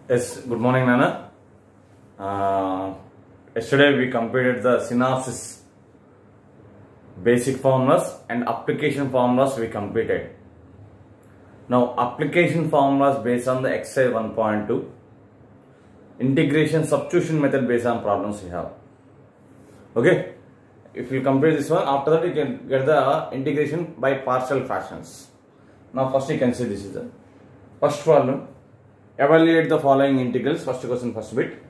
Yes, good morning, Nana. Yesterday we completed the synopsis, basic formulas and application formulas we completed. Now, application formulas based on the exercise 1.2, integration substitution method based on problems we have. Okay, if you complete this one, after that you can get the integration by partial fractions. Now, first you can see this is the first problem. Evaluate the following integrals. First question, first bit.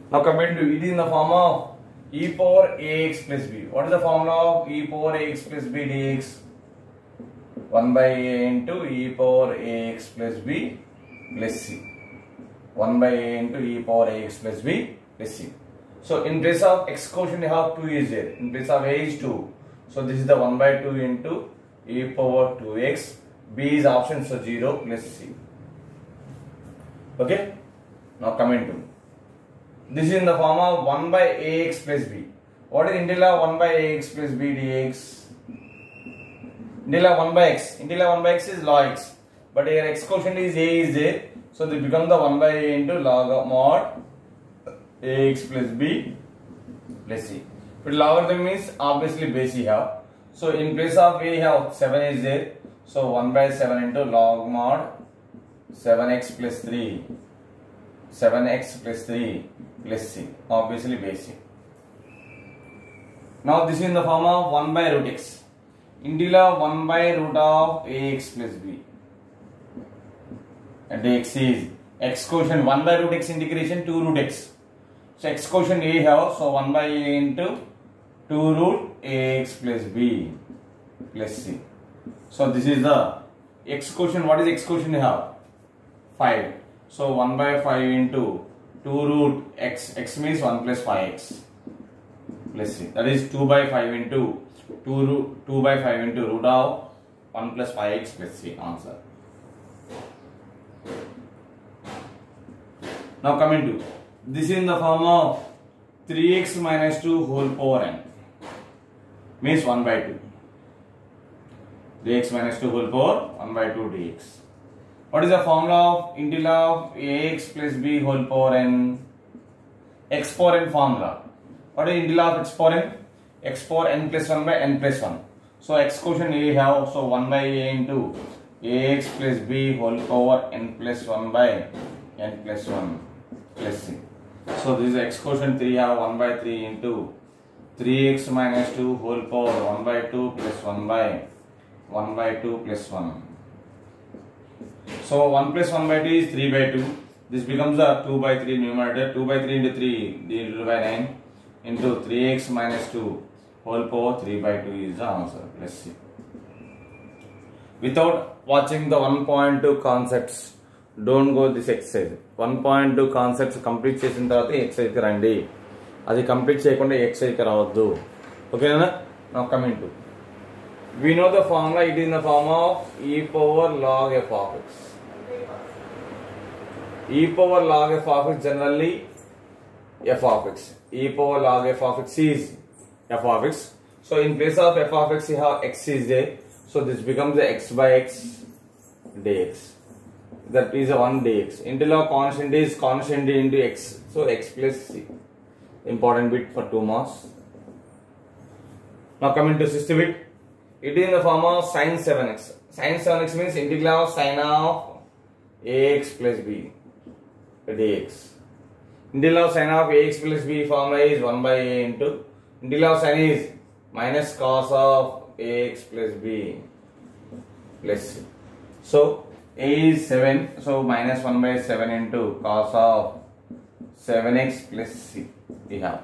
Now coming to it is in the form of e power ax plus b. What is the formula of e power ax plus b dx? 1 by a into e power ax plus b plus c. 1 by a into e power ax plus b plus c. So in place of x quotient you have 2 is there. In place of a is 2. So this is the 1 by 2 into e power 2x. B is option, so 0 plus c. Okay. Now coming to this is in the form of 1 by ax plus b. What is integral of 1 by ax plus b dx? Integral of 1 by x. Integral of 1 by x is log x. But here x quotient is a is there. So they become the 1 by a into log of mod ax plus b plus c. But logarithm means obviously base you have. So in place of a you have 7 is there. So 1 by 7 into log mod 7x plus 3. 7x plus 3 plus c. Obviously base c. Now this is in the form of 1 by root x. Integral of 1 by root of ax plus b. And dx is x quotient 1 by root x integration 2 root x. So x quotient a have, so 1 by a into 2 root ax plus b plus c. So this is the x quotient. What is x quotient you have? 5. So 1 by 5 into 2 root x. X means 1 plus 5x plus c. That is 2 by 5 into 2 by 5 into root of 1 plus 5x plus c. Answer. Now coming to this is in the form of 3x minus 2 whole power n. Means 1 by 2. 3x minus 2 whole power 1 by 2 dx. What is the formula of integral of ax plus b whole power n? X power n formula. What is integral of x power n? X power n plus 1 by n plus 1. So x quotient a have, so 1 by a into ax plus b whole power n plus 1 by n plus 1 plus c. So this is x quotient 3 have 1 by 3 into 3x minus 2 whole power 1 by 2 plus 1 by 2 plus 1. So 1 plus 1 by 2 is 3 by 2. This becomes a 2 by 3 numerator. 2 by 3 into 3 divided by 9 into 3x minus 2 whole power 3 by 2 is the answer. Let's see. Without watching the 1.2 concepts, don't go this exercise. 1.2 concepts complete చేసిన తర్వాత exercise కి రండి. అది complete చేయకుండా exercise కి రావద్దు. Okay na? Now coming to, we know the formula. It is in the form of e power log f of x. E power log f of x generally f of x. E power log f of x is f of x. So in place of f of x you have x is there. So this becomes the x by x dx. That is a 1 dx. Integral of constant is constant into x. So x plus c. Important bit for 2 marks. Now coming to 60 bit. It is in the form of sin 7x. Sin 7x means integral of sin of ax plus b dx. Integral of sin of ax plus b formula is 1 by a into integral of sin is minus cos of ax plus b plus c. So a is 7, so minus 1 by 7 into cos of 7x plus c we have.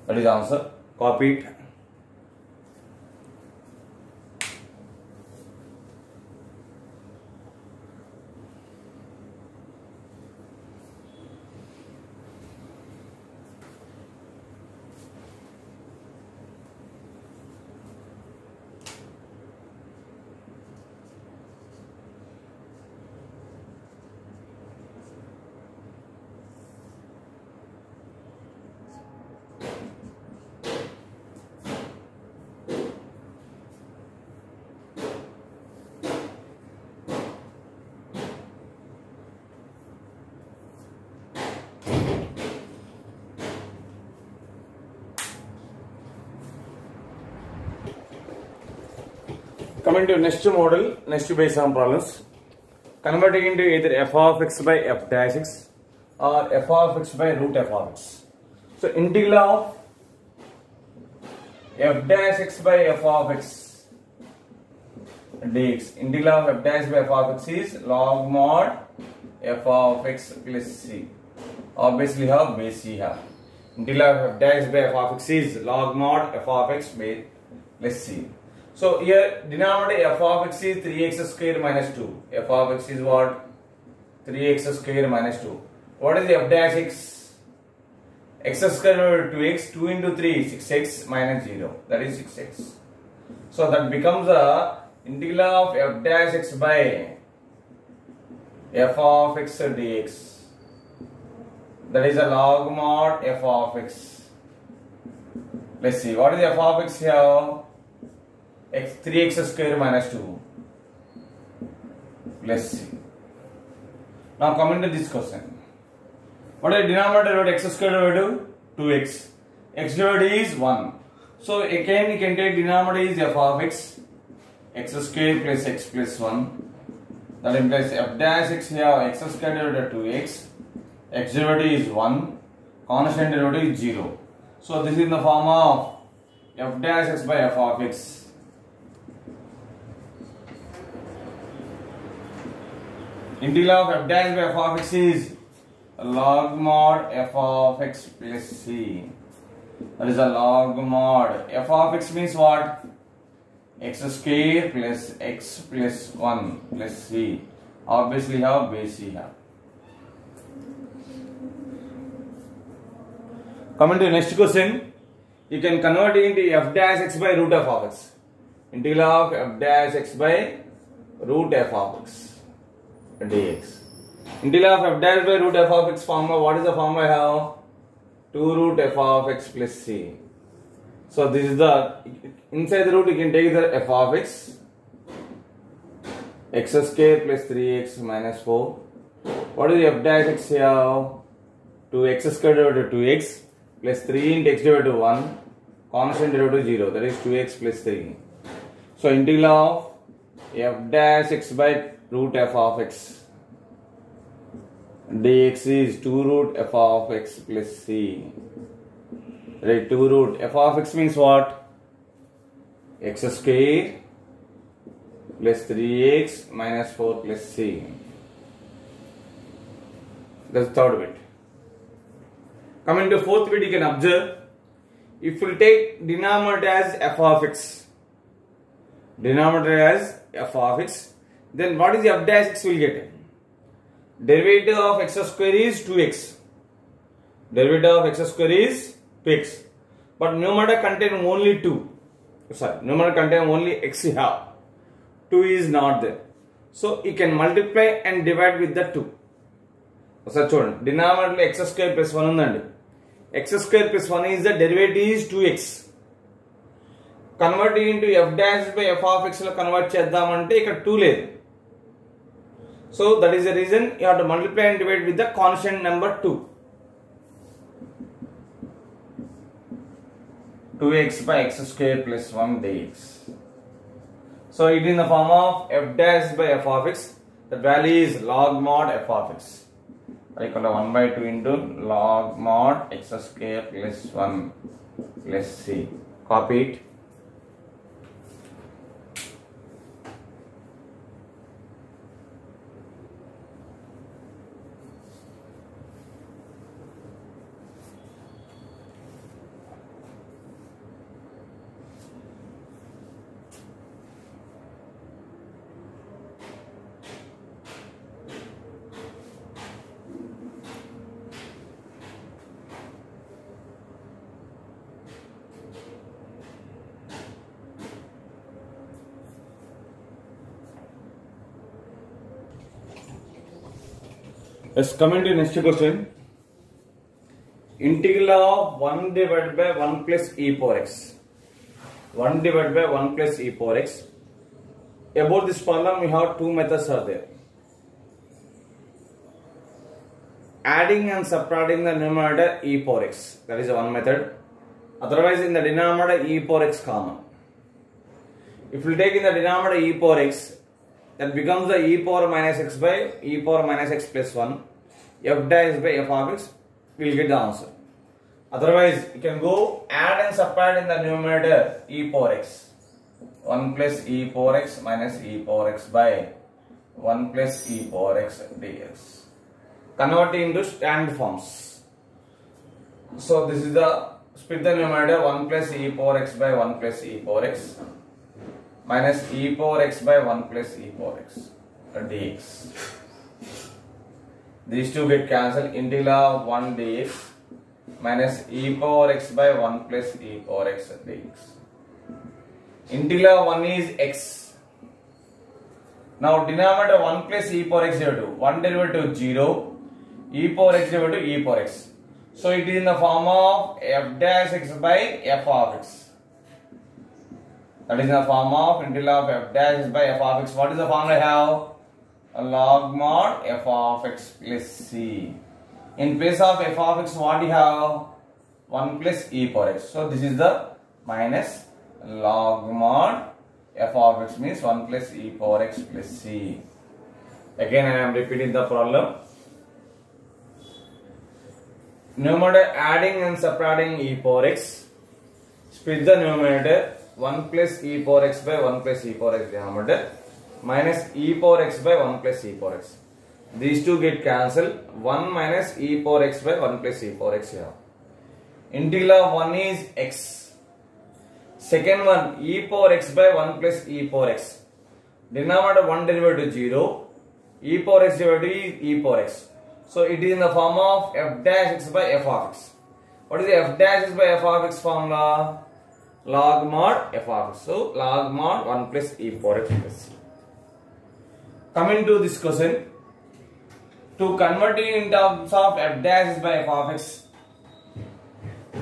That is answer. Copy it. Coming to next model, next base sum problems. Converting into either f of x by f dash x or f of x by root f of x. So integral of f dash x by f of x dx. Integral of f dash by f of x is log mod f of x plus c. Obviously have base c have. Integral of f dash by f of x is log mod f of x plus c. So here denominator f of x is 3x square minus 2. F of x is what? 3x square minus 2. What is the f dash x? X square over 2x, 2 into 3 is 6x minus 0. That is 6x. So that becomes the integral of f dash x by f of x dx. That is a log mod f of x. Let's see. What is the f of x here? 3x square minus 2 plus c. Now coming to this question. What is the denominator of x square divided 2x? X divided is 1. So again you can take denominator is f of x. X square plus x plus 1. That implies f dash x here x square divided 2x. X derivative is 1. Constant derivative is 0. So this is in the form of f dash x by f of x. Integral of f dash by f of x is log mod f of x plus c. That is a log mod. F of x means what? X square plus x plus 1 plus c. Obviously have base c have. Coming to the next question. You can convert it into f dash x by root f of x. Integral of f dash x by root f of x dx. Integral of f dash by root f of x formula. What is the formula I have? 2 root f of x plus c. So this is the inside the root you can take the f of x. X square plus 3x minus 4. What is the f dash x here? 2x square divided 2x plus 3 into x divided 1. Constant derivative 0. That is 2x plus 3. So integral of f dash x by root f of x dx is 2 root f of x plus c. Right, 2 root f of x means what? X square plus 3x minus 4 plus c. That's the third bit. Coming to fourth bit, you can observe, if we take denominator as f of x, then what is the f dash x will get? Derivative of x square is 2x. Derivative of x square is 2x. But numerator contain only 2. Sorry, numerator contain only x here. 2 is not there. So you can multiply and divide with the 2. So children, denominator x square plus 1 undandi. X square plus 1 is the derivative is 2x. Converting into f dash by f of x lo convert cheddamante ikkada 2 లేదు. So that is the reason you have to multiply and divide with the constant number 2. 2x by x square plus 1 dx. So it is in the form of f dash by f of x. The value is log mod f of x. Equal to 1 by 2 into log mod x square plus 1 plus c. Copy it. Let's come into next question. Integral of 1 divided by 1 plus e power x. 1 divided by 1 plus e power x. About this problem, we have two methods are there. Adding and subtracting the numerator e power x. That is one method. Otherwise, in the denominator e power x common. If you take in the denominator e power x, that becomes the e power minus x by e power minus x plus 1. F dash by f of x, we will get the answer. Otherwise, you can go add and subtract in the numerator e power x. 1 plus e power x minus e power x by 1 plus e power x dx. Convert it into standard forms. So this is the split the numerator 1 plus e power x by 1 plus e power x minus e power x by 1 plus e power x dx. These two get cancelled. Integral of 1 dx minus e power x by 1 plus e power x dx. Integral of 1 is x. Now denominator 1 plus e power x derivative. 1 derivative 0. E power x derivative e power x. So it is in the form of f dash x by f of x. That is in the form of integral of f dash x by f of x. What is the formula I have? A log mod f of x plus c. In place of f of x, what do you have? 1 plus e power x. So this is the minus log mod f of x means 1 plus e power x plus c. Again I am repeating the problem. Numerator adding and subtracting e power x. Split the numerator 1 plus e power x by 1 plus e power x denominator minus e power x by 1 plus e power x. These two get cancelled. 1 minus e power x by 1 plus e power x here. Integral of 1 is x. Second one e power x by 1 plus e power x. Denominator 1 derivative 0. E power x derivative is e power x. So it is in the form of f dash x by f of x. What is the f dash x by f of x formula? Log mod f of x. So log mod 1 plus e power x plus c. Coming to this question, to convert it in terms of f dash x by f of x,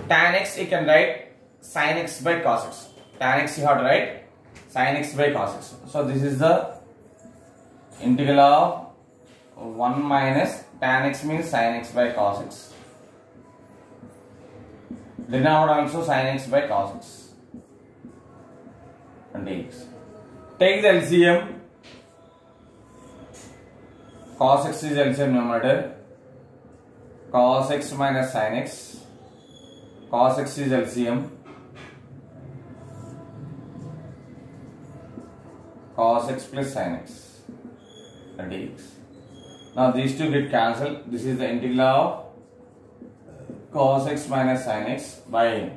tan x you can write sin x by cos x. Tan x you have to write sin x by cos x. So this is the integral of 1 minus tan x means sin x by cos x. Denominator also sin x by cos x and dx. Take the LCM. Cos x is LCM numerator. Cos x minus sin x. Cos x is LCM. Cos x plus sin x and dx. Now these two get cancelled. This is the integral of cos x minus sin x by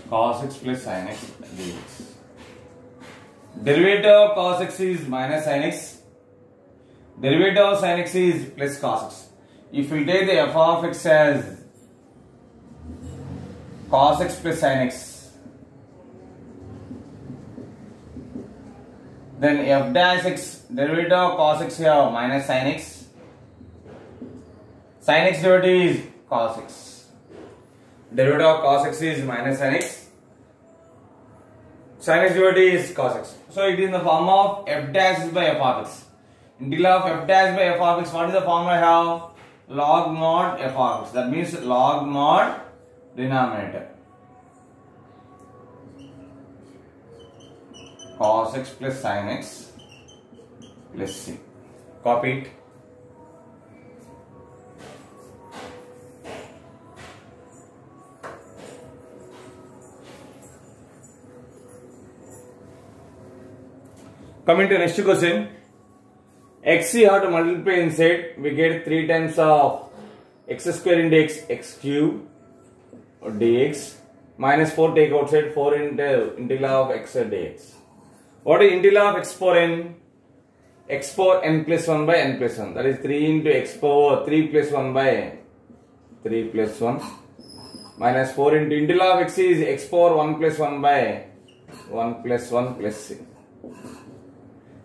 cos x plus sin x dx. Derivative of cos x is minus sin x. Derivative of sin x is plus cos x. If we take the f of x as cos x plus sin x, then f dash x derivative of cos x here minus sin x. Sin x derivative is cos x. Derivative of cos x is minus sin x. Sin x derivative is cos x. So it is in the form of f dash by f of x. Integral of f dash by f of x. What is the formula I have? Log mod f of x. That means log mod denominator. Cos x plus sin x plus c. Copy it. Coming to next question. X you have to multiply inside. We get 3 times of x square into x cube dx minus 4 take outside 4 into integral of x dx. What is integral of x power n? X power n plus 1 by n plus 1. That is 3 into x power 3 plus 1 by 3 plus 1 minus 4 into integral of x is x power 1 plus 1 by 1 plus 1 plus c.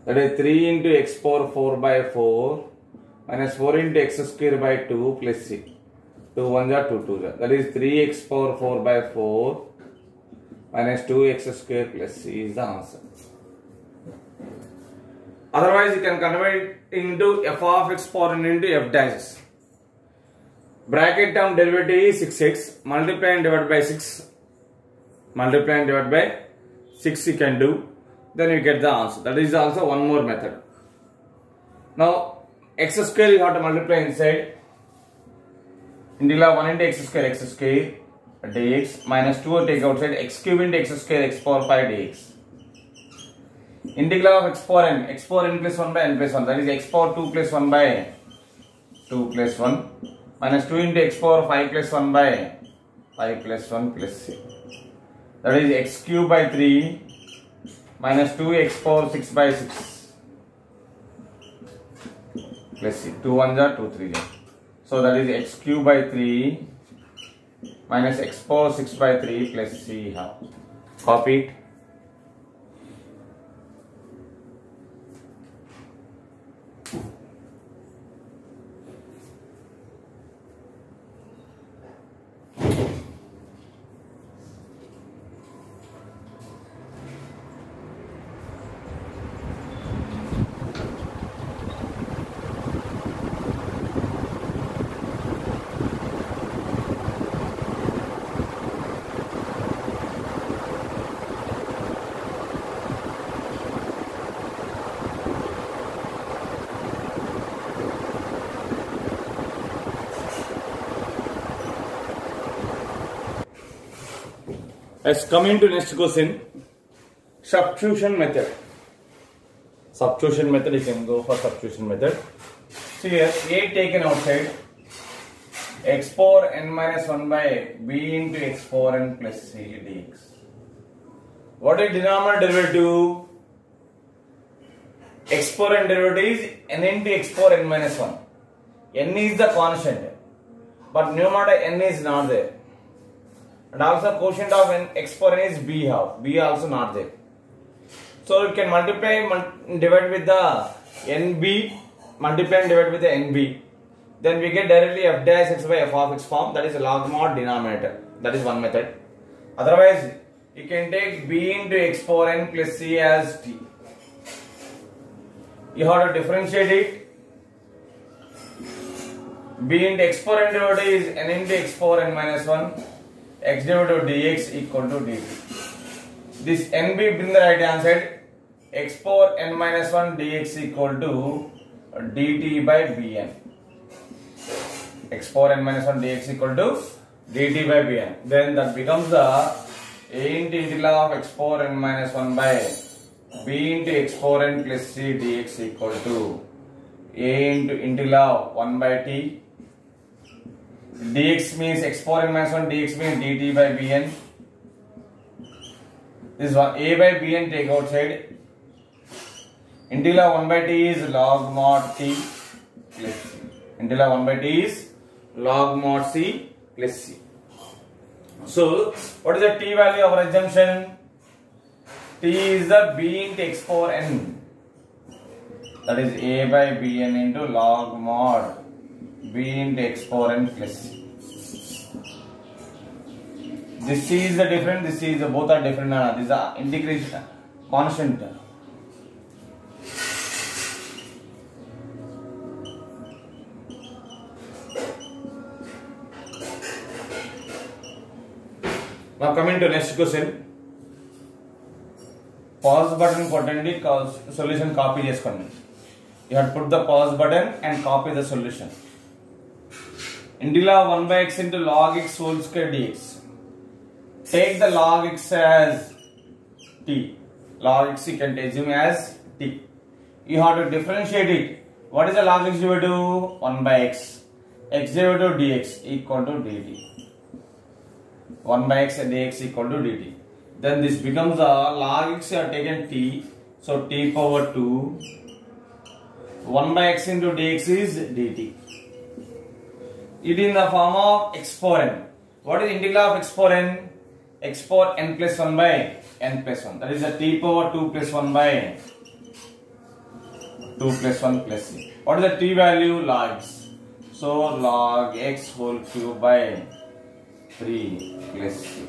That is 3 into x power 4 by 4 minus 4 into x square by 2 plus c. 2 1s are 2 2s are. That is 3x power 4 by 4 minus 2x square plus c is the answer. Otherwise, you can convert it into f of x power n into f dash x. Bracket term derivative is 6x. Multiply and divide by 6. Multiply and divide by 6 you can do, then you get the answer. That is also one more method. Now x square you have to multiply inside. Integral 1 into x square dx minus 2 take outside x cube into x square x power 5 dx. Integral of x power n plus 1 by n plus 1, that is x power 2 plus 1 by 2 plus 1 minus 2 into x power 5 plus 1 by 5 plus 1 plus c. That is x cube by 3 minus 2 x power 6 by 6 plus c. 2 1 are 2 3 are. So that is x cube by 3 minus x power 6 by 3 plus c. How? Copy it. Let's come into next question. Substitution method. Substitution method, you can go for substitution method. So here a taken outside, x power n minus 1 by b into x power n plus c dx. What is denominator derivative? X power n derivative is n into x power n minus 1. N is the constant, but numerator n is not there. And also quotient of n x power n is b half. B also not there. So you can multiply, divide with the nb, multiply and divide with the nb. Then we get directly f dash x by f of x form. That is a log mod denominator. That is one method. Otherwise, you can take b into x power n plus c as t. You have to differentiate it. B into x power n derivative is n into x power n minus 1. X derivative dx equal to dt. This nb bring the right hand side. X power n minus 1 dx equal to dt by bn. X power n minus 1 dx equal to dt by bn. Then that becomes the a into integral of x power n minus 1 by b into x power n plus c dx equal to a into integral of 1 by t. Dx means x power n minus 1, dx means dt by bn. This one a by bn take outside. Integral of 1 by t is log mod t plus c. Integral of 1 by t is log mod c plus c. So what is the t value of our assumption? T is the b into x power n. That is a by bn into log mod b into x power n plus c. This c is the different, this c is the both are different. This is the integration constant. Now coming to next question. Pause button kottandi, solution copy cheskondi. You have to put the pause button and copy the solution. Integral of 1 by x into log x whole square dx. Take the log x as t. Log x you can assume as t. You have to differentiate it. What is the log x derivative? 1 by x. X derivative dx equal to dt. 1 by x and dx equal to dt. Then this becomes a log x you have taken t. So t power 2. 1 by x into dx is dt. It is in the form of x power n. What is the integral of x power n? X power n plus 1 by n plus 1. That is a t power 2 plus 1 by 2 plus 1 plus c. What is the t value? Log x. So log x whole cube by 3 plus c.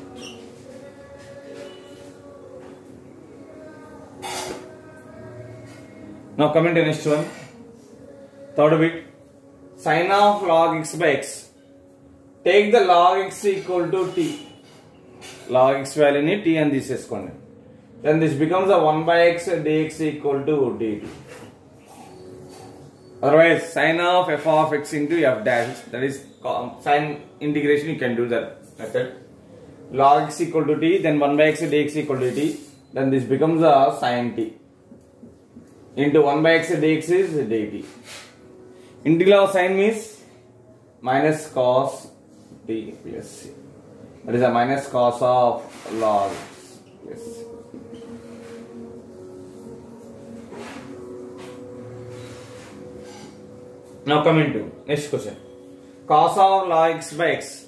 Now coming to next one. Third bit. Sin of log x by x. Take the log x equal to t. Log x value ni t and this is then this becomes a 1 by x dx equal to dt. Otherwise, sin of f of x into f dash, that is sin integration, you can do that method. Log x equal to t, then 1 by x dx equal to dt, then this becomes a sin t into 1 by x dx is dt. Integral of sin means minus cos t plus c. That is a minus cos of log x plus c. Now coming to next question. Cos of log x by x.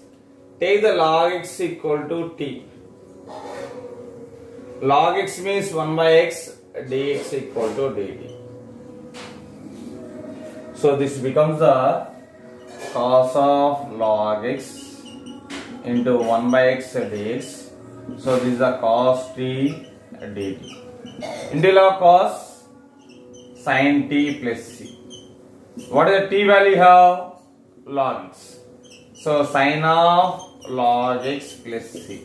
Take the log x equal to t. Log x means 1 by x dx equal to dt. So this becomes the cos of log x into 1 by x dx. So this is the cos t dt. Integral of cos sin t plus c. What is the t value have? Log x. So sin of log x plus c.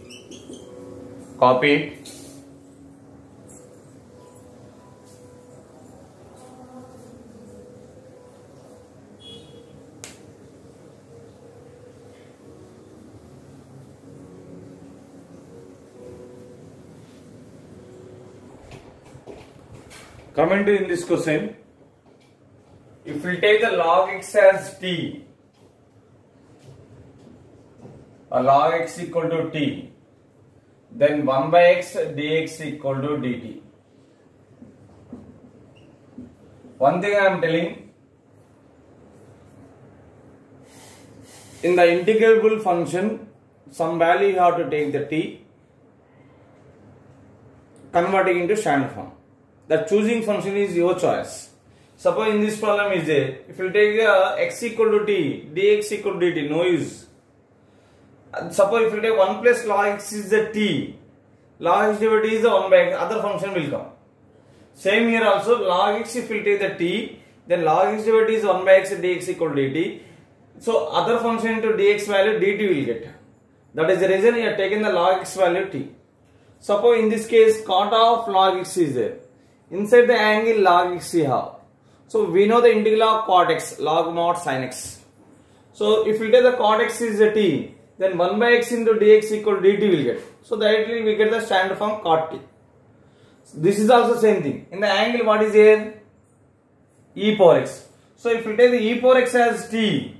Copy it. Comment in this question. If we take the log x as t, a log x equal to t, then 1 by x dx equal to dt. One thing I am telling, in the integrable function, some value you have to take the t, converting into standard form. The choosing function is your choice. Suppose in this problem is there, if you take x equal to t, dx equal to dt, no use. Suppose if you take 1 plus log x is the t, log x divided is the 1 by x, other function will come. Same here also, log x if you take the t, then log x divided is 1 by x dx equal to dt. So other function into dx value dt will get. That is the reason you have taken the log x value t. Suppose in this case cot of log x is there. Inside the angle log x you have. So we know the integral of cot x, log mod sin x. So if we take the cot x is a t, then 1 by x into dx equal to dt will get. So directly we get the standard form cot t. This is also same thing. In the angle what is here? E power x. So if we take the e power x as t,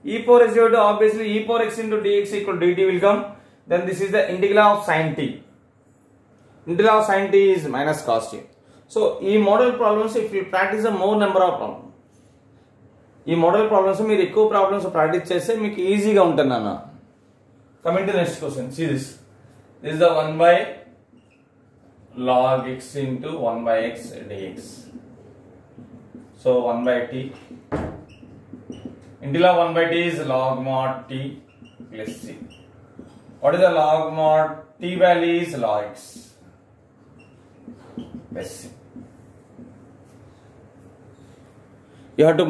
e power x to obviously e power x into dx equal to dt will come. Then this is the integral of sin t. Integral of sin t is minus cos t. So, in model problems, if you practice a more number of problems, in model problems, you ఎక్కువ problems practice చేస్తే మీకు ఈజీగా ఉంటుంది అన్న. Coming to the next question, see this. This is the 1 by log x into 1 by x dx. So 1 by t. Integral of 1 by t is log mod t plus c. What is the log mod? T value is log x plus c. You have to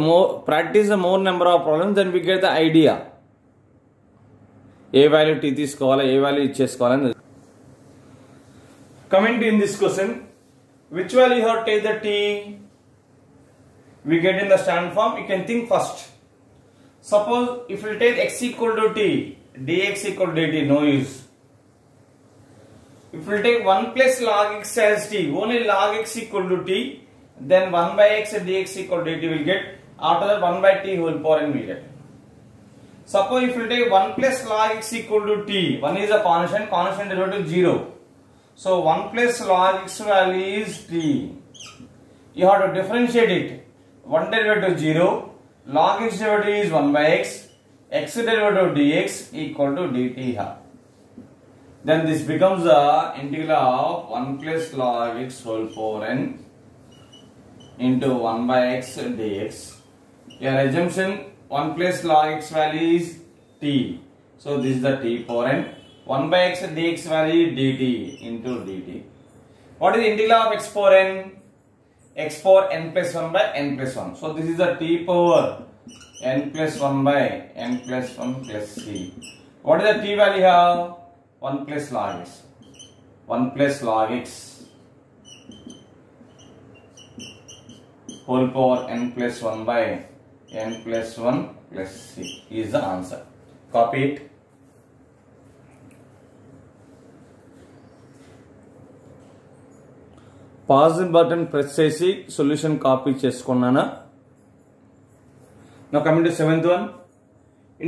practice a more number of problems, then we get the idea. A value t తీసుకోవాలి, A value ఇచ్చేసుకోవాలి. Coming to in this question, which value you have to take the t? We get in the standard form. You can think first. Suppose if we take x equal to t, dx equal to dt, no use. If we take 1 plus log x as t, only log x equal to t, then 1 by x dx equal to dt will get. After that 1 by t whole power n will get. Suppose if you take 1 plus log x equal to t, 1 is a constant derivative 0. So 1 plus log x value is t. You have to differentiate it. 1 derivative 0, log x derivative is 1 by x derivative dx equal to dt. Then this becomes the integral of 1 plus log x whole power n into 1 by x dx. Your assumption 1 plus log x value is t. So this is the t power n. 1 by x dx value is dt into dt. What is the integral of x power n? X power n plus 1 by n plus 1. So this is the t power n plus 1 by n plus 1 plus c. What is the t value have? 1 plus log x. 1 plus log x whole power n plus 1 by n plus 1 plus c is the answer. Copy it. Pause button press చేసి solution copy చేసుకున్నానా. Now coming to 7th one.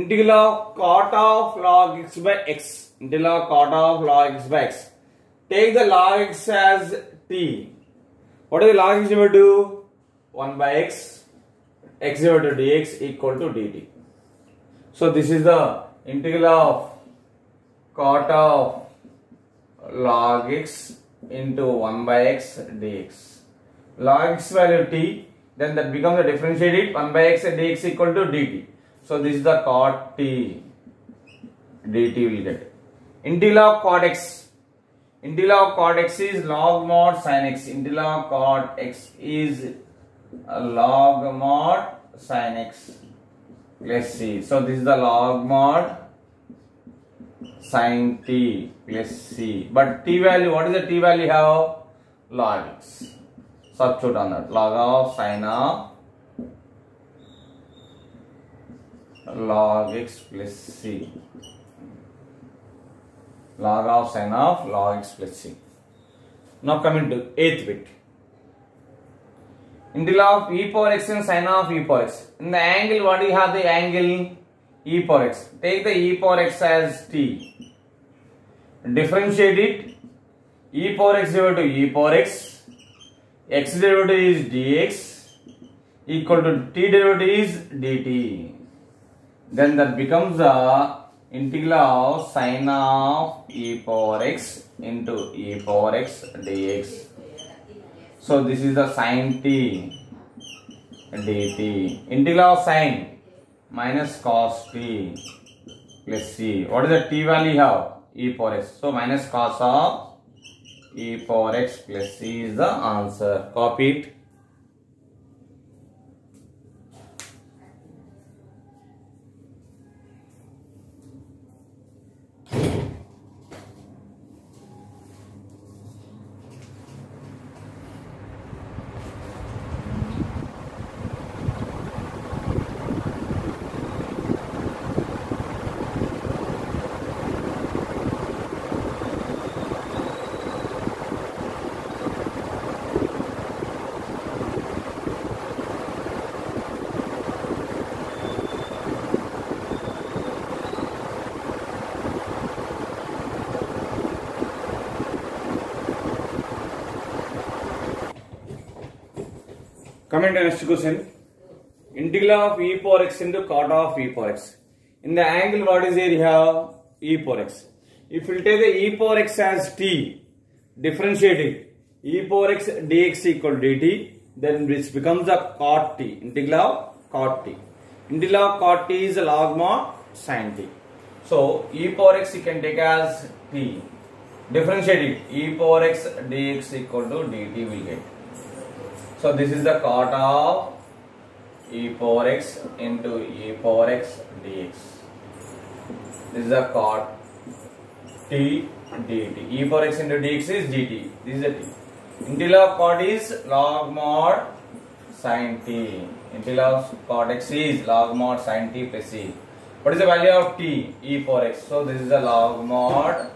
Integral of cot of log x by x. Integral of cot of log x by x. Take the log x as t. What is the log x equal to? 1 by x. X equal to dx equal to dt. So this is the integral of cot of log x into 1 by x dx. Log x value t, then that becomes a differentiated 1 by x dx equal to dt. So this is the cot t dt will get. Integral of cot x. Integral of cot x is log mod sin x. Integral of cot x is log mod sin x plus c. So this is the log mod sin t plus c. But t value, what is the t value have? Log x. Substitute on that. Log of sin of log x plus c. Log of sin of log x plus c. Now coming to 8th bit. Integral of e power x and sin of e power x. In the angle, what do you have the angle? E power x. Take the e power x as t. Differentiate it. E power x equal to e power x. X derivative is dx equal to t derivative is dt. Then that becomes the integral of sin of e power x into e power x dx. So this is the sin t dt. Integral of sin minus cos t plus c. What is the t value have? E power x. So minus cos of e power x plus c is the answer. Copy it. Coming to next question. Integral of e power x into cot of e power x. In the angle, what is here? You have e power x. If you take the e power x as t, differentiate it. E power x dx equal to dt, then this becomes the cot t. Integral of cot t. Integral of cot t is log mod sin t. So e power x you can take as t. Differentiate it. E power x dx equal to dt will get. So this is the cot of e power x into e power x dx. This is the cot t dt. E power x into dx is dt. This is the t. Integral of cot is log mod sin t. Integral of cot x is log mod sin t plus c. What is the value of t? E power x. So this is the log mod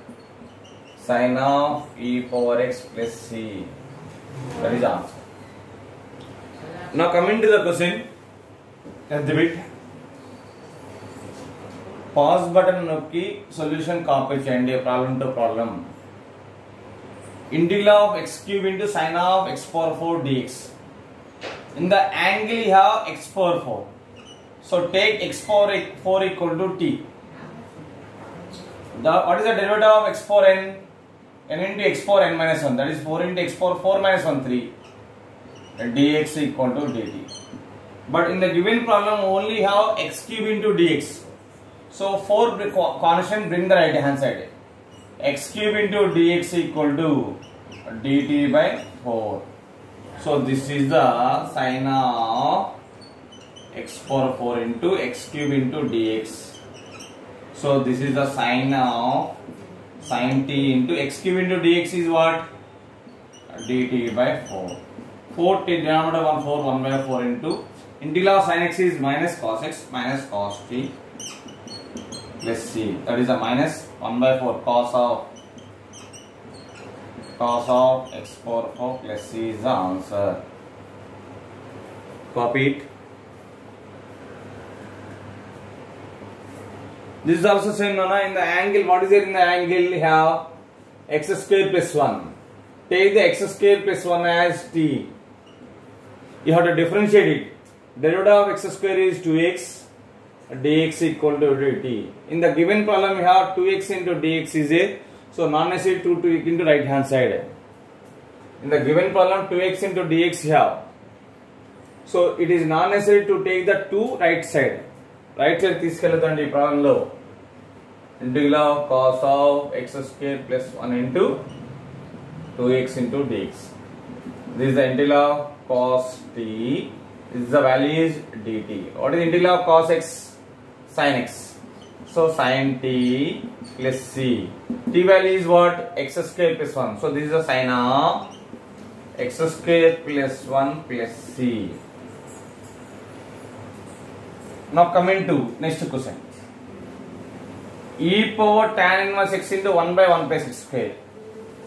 sin of e power x plus c. That is the answer. Now coming to the question, at the bit, pause button nokki solution copy cheyandi problem to problem. Integral of x cube into sin of x power 4 dx. In the angle you have x power 4. So take x power 4 equal to t. What is the derivative of x power n? N into x power n minus 1. That is 4 into x power 4 minus 1, 3. Dx equal to dt. But in the given problem only have x cube into dx. So 4 constant, bring the right hand side. X cube into dx equal to dt by 4. So this is the sin of x power 4 into x cube into dx. So this is the sin of sin t into x cube into dx is what? Dt by 4. 4 t denominator 1 4 1 by 4 into integral of sin x is minus cos x minus cos t plus c. That is a minus 1 by 4 cos of x power 4 plus c is the answer. Copy it. This is also same, Nana. In the angle, what is there in the angle? We have x square plus 1. Take the x square plus 1 as t. You have to differentiate it. Derivative of x square is 2x. Dx equal to dt. In the given problem, we have 2x into dx is a. So, non-necessary 2 into right hand side. In the given problem, 2x into dx you have. So, it is non-necessary to take the 2 right side. Right side తీసుకెళ్ళదండి ఈ problem లో integral of cos of x square plus 1 into 2x into dx. This is the integral of cos t. This is the value is dt. What is integral of cos x? Sin x. So sin t plus c. T value is what? X square plus 1. So this is the sin of x square plus 1 plus c. Now coming to next question. E power tan inverse x into 1 by 1 plus x square.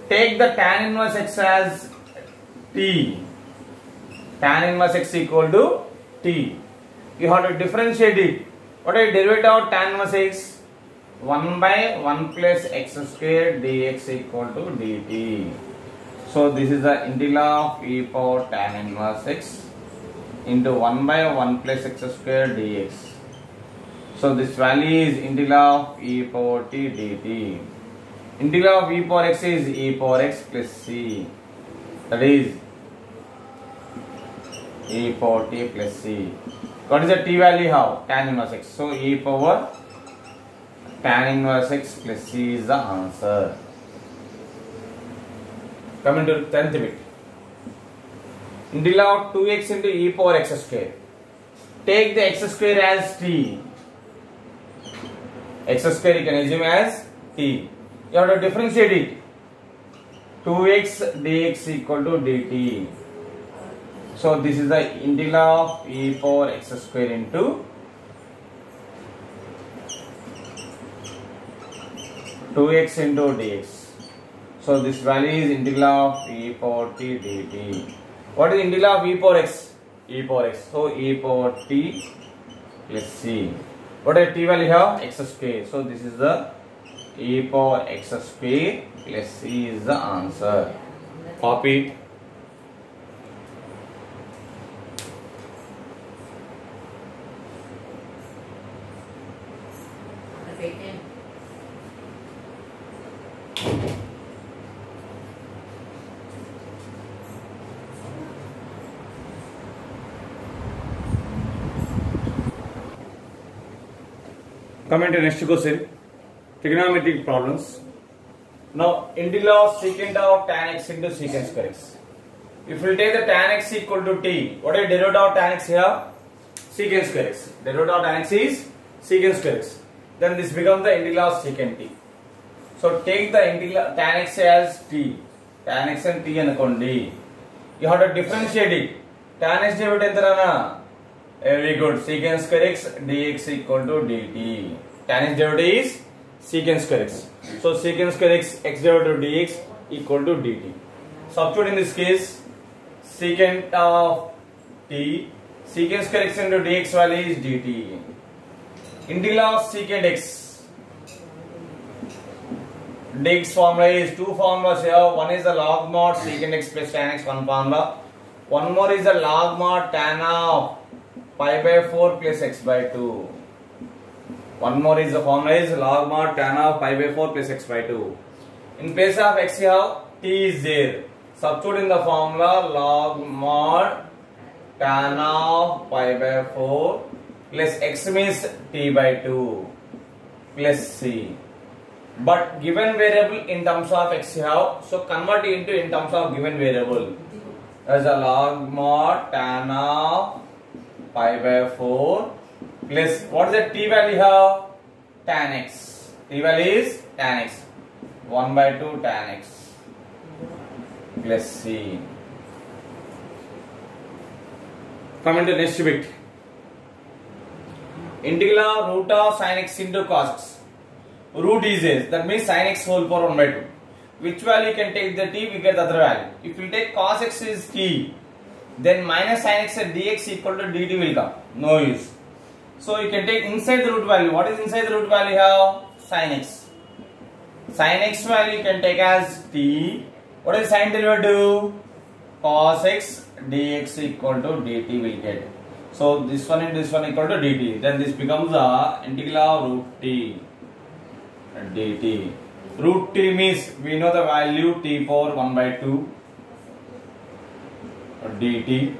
Take the tan inverse x as t. Tan inverse x equal to t. You have to differentiate it. What is the derivative of tan inverse x? 1 by 1 plus x square dx equal to dt. So this is the integral of e power tan inverse x into 1 by 1 plus x square dx. So this value is integral of e power t dt. Integral of e power x is e power x plus c. That is e power t plus c. What is the t value? How? Tan inverse x. So e power tan inverse x plus c is the answer. Coming to 10th bit. Integral of 2x into e power x square. Take the x square as t. X square you can assume as t. You have to differentiate it. 2x dx equal to dt. So this is the integral of e power x square into 2x into dx. So this value is integral of e power t dt. What is the integral of e power x? E power x. So e power t plus c. What is t value here? X square. So this is the e power x square plus c is the answer. Copy it. Coming to next question, trigonometric problems. Now integral of secant of tan x into secant square x. If we take the tan x equal to t, what is derivative of tan x here? Secant square x. Derivative of tan x is secant square x. Then this becomes the integral of secant t. So take the integral tan x as t. Tan x and t anukondi. You have to differentiate it. Tan x derivative entarana? Very good. Secant square x dx equal to dt. Tan x derivative is secant square x. So secant square x derivative dx equal to dt. Substitute in this case secant of t. Secant square x into dx value is dt. Integral of secant x. Dx formula is two formulas here. One is the log mod secant x plus tan x, one formula. One more is the log mod tan of pi by 4 plus x by 2. One more is the formula is log mod tan of pi by 4 plus x by 2. In place of x you have t is there. Substitute in the formula log mod tan of pi by 4 plus x means t by 2 plus c. But given variable in terms of x you have, so convert it into in terms of given variable. As a log mod tan of pi by 4 plus what is the t value here? Tan x. T value is tan x. 1 by 2 tan x plus c. Coming to next bit. Integral root of sin x into cos x. Root is s, that means sin x whole power 1 by 2. Which value you can take the t, we get the other value. If you take cos x is t, then minus sin x at dx equal to dt will come. No use. So you can take inside the root value. What is inside the root value? Have sin x. Sin x value you can take as t. What is sin derivative? Cos x dx equal to dt will get. So this one and this one equal to dt. Then this becomes the integral of root t dt. Root t means we know the value t power 1 by 2 dt.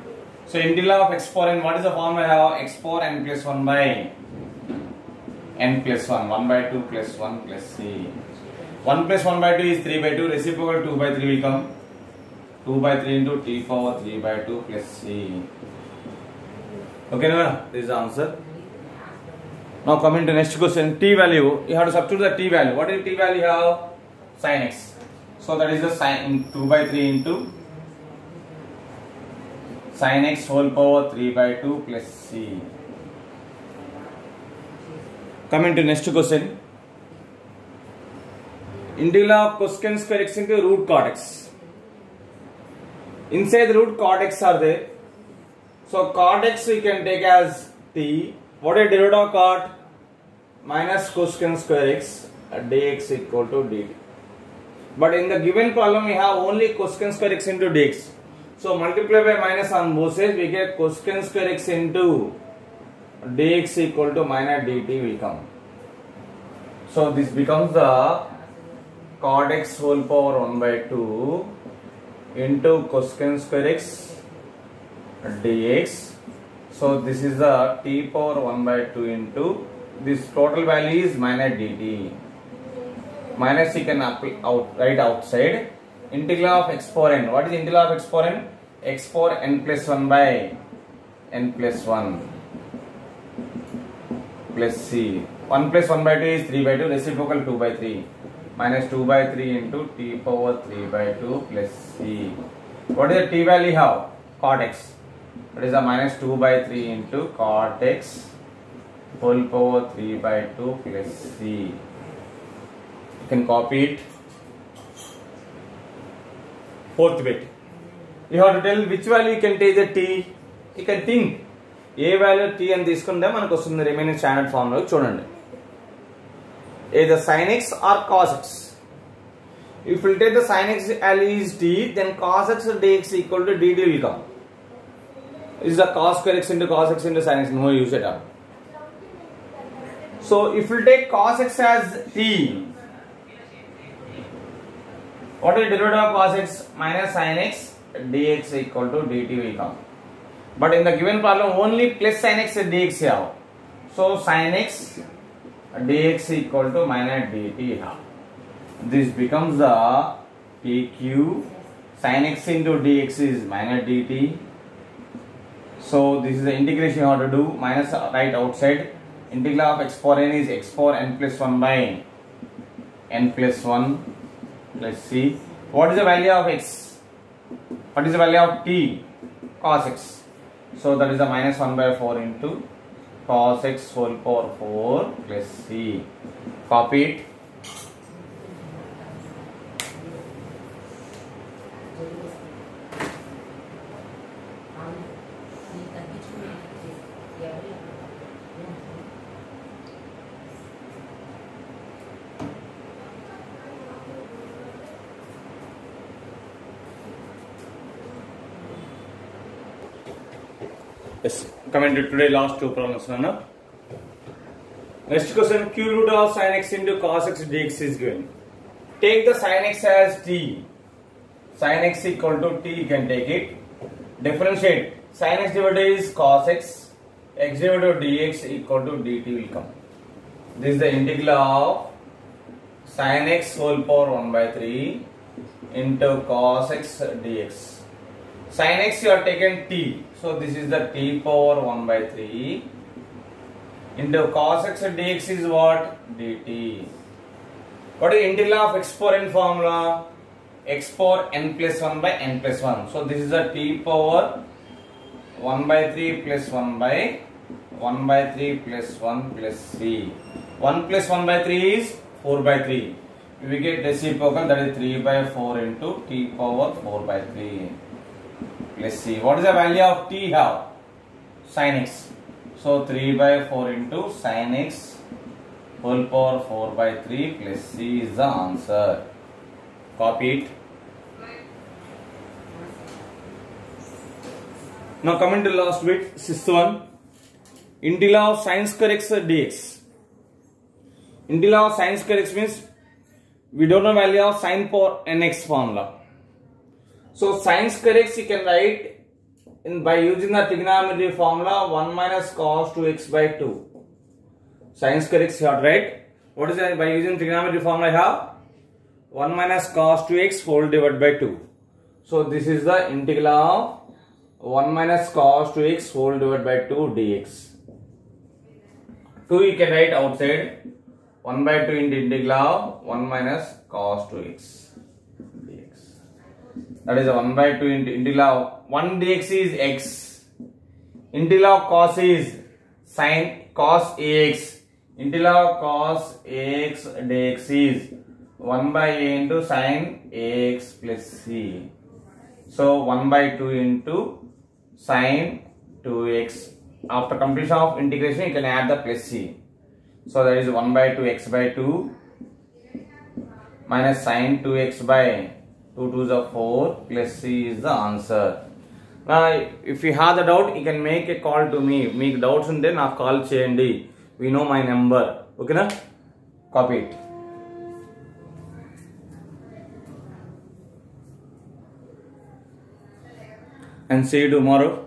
So integral of x power n, what is the form we have? X power n plus 1 by n plus 1. 1 by 2 plus 1 plus c. 1 plus 1 by 2 is 3 by 2. Reciprocal 2 by 3 will come. 2 by 3 into t power 3 by 2 plus c. Okay, now this is the answer. Now coming to next question, t value, you have to substitute the t value. What is t value have? Sin x. So that is the sin 2 by 3 into sin x whole power 3 by 2 plus c. Coming to next question, integral of cosecant square x into root cot x. Inside the root cot x are there. So cot x we can take as t. What is derivative of cot? Minus cosecant square x dx equal to dt. But in the given problem we have only cosecant square x into dx. So multiply by minus on both sides, we get cosecant square x into dx equal to minus dt will come. So this becomes the cot x whole power 1 by 2 into cosecant square x dx. So this is the t power 1 by 2 into this total value is minus dt. Minus you can write outside. Integral of x power n. What is integral of x power n? X power n plus 1 by n plus 1 plus c. 1 plus 1 by 2 is 3 by 2. Reciprocal 2 by 3. Minus 2 by 3 into t power 3 by 2 plus c. What is the t value have? Cot x. That is a minus 2 by 3 into cot x whole power 3 by 2 plus c. You can copy it. Fourth bit. You have to tell which value you can take the t. You can think. A value t and తీసుకుంటే మనకు వస్తుంది remaining standard form లో చూడండి. Either sin x or cos x. If we take the sin x value is t, then cos x dx equal to dt will come. Is the cos square x into cos x into sin x, no use at all. So if we take cos x as t, what is derivative of cos x? Minus sin x dx equal to dt will come. But in the given problem only plus sin x dx have. So sin x dx equal to minus dt have. This becomes the pq. Sin x into dx is minus dt. So this is the integration you have to do. Minus right outside. Integral of x power n is x power n plus 1 by n plus 1 plus c. What is the value of x? What is the value of t? Cos x. So that is the minus 1 by 4 into cos x whole power 4 plus c. Copy it. Yes, coming to today last two problems. Next question, q root of sin x into cos x dx is given. Take the sin x as t. Sin x equal to t, you can take it. Differentiate. Sin x divided is cos x. X divided dx equal to dt will come. This is the integral of sin x whole power 1 by 3 into cos x dx. Sin x you have taken t. So this is the t power 1 by 3 into cos x dx is what? dt. What is integral of x power n formula? X power n plus 1 by n plus 1. So this is the t power 1 by 3 plus 1 by 1 by 3 plus 1 plus c. 1 plus 1 by 3 is 4 by 3. We get reciprocal, that is 3 by 4 into t power 4 by 3 plus c. What is the value of t here? Sin x. So 3 by 4 into sin x whole power 4 by 3 plus c is the answer. Copy it. Now coming to last bit, sixth one. Integral of sin square x dx. Integral of sin square x means we don't know value of sin power nx formula. So sin square x you can write by using the trigonometry formula 1 minus cos 2x by 2. Sin square x you have to write. What is that? By using trigonometry formula I have 1 minus cos 2x whole divided by 2. So this is the integral of 1 minus cos 2x whole divided by 2 dx. 2 you can write outside. 1 by 2 into integral of 1 minus cos 2x dx. That is 1 by 2 into integral of 1 dx is x. Integral of cos is sin cos ax. Integral of cos ax dx is 1 by a into sin ax plus c. So 1 by 2 into sin 2x. After completion of integration, you can add the plus c. So that is 1 by 2 x by 2 minus sin 2x by 2 to the 4 plus c is the answer. Now, if you have the doubt, you can make a call to me. Make doubts unte na call cheyandi. We know my number. Okay na? Copy it. And see you tomorrow.